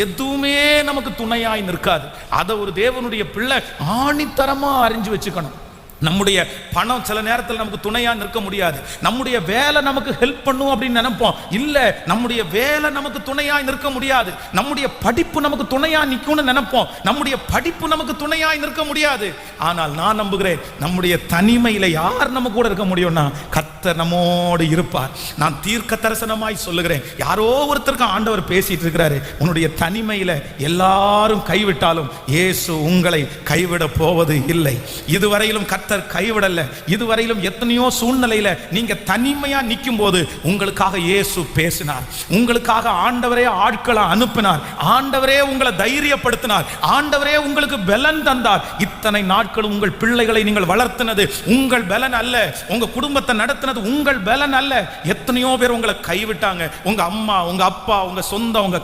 எதுவுமே நமக்கு துணையாய் நிற்காது. அதை ஒரு தேவனுடைய பிள்ளை ஆணித்தரமா அறிஞ்சு வச்சுக்கணும். நம்முடைய பணம் சில நேரத்தில் நமக்கு துணையா நிற்க முடியாது. நம்முடைய வேலை நமக்கு ஹெல்ப் பண்ணும் அப்படின்னு நினைப்போம். இல்ல, நம்முடைய வேலை நமக்கு துணையாய் நிற்க முடியாது. நம்முடைய படிப்பு நமக்கு துணையா நிற்கும்னு நினைப்போம். நம்முடைய படிப்பு நமக்கு துணையாய் நிற்க முடியாது. ஆனால் நான் நம்புகிறேன், நம்முடைய தனிமையில யார் நம்ம கூட இருக்க முடியும்னா கர்த்தர் நம்மோடு இருப்பார். நான் தீர்க்க தரிசனமாய் சொல்லுகிறேன், யாரோ ஒருத்தருக்கு ஆண்டவர் பேசிட்டு இருக்கிறாரு, உன்னுடைய தனிமையில எல்லாரும் கைவிட்டாலும் இயேசு உங்களை கைவிட போவது இல்லை. இதுவரையிலும் கர்த்தர் கைவிடல. இதுவரையிலும் எத்தனையோ சூழ்நிலையில நீங்க தனிமையா நிற்கும் போது உங்களுக்காக இயேசு பேசினார். உங்களுக்காக ஆண்டவரே ஆட்களை அனுப்பினார். ஆண்டவரே உங்களை தைரியப்படுத்தினார். ஆண்டவரே உங்களுக்கு பலன் தந்தார். இத்தனை நாட்கள் உங்கள் பிள்ளைகளை நீங்கள் வளர்த்தினது உங்கள் பலன் அல்ல. உங்க குடும்பத்தை நடத்தினது உங்கள் பலன் அல்ல. எத்தனையோ பேர் உங்களை கைவிட்டாங்க. உங்க அம்மா, உங்க அப்பா, உங்க சொந்தம், உங்க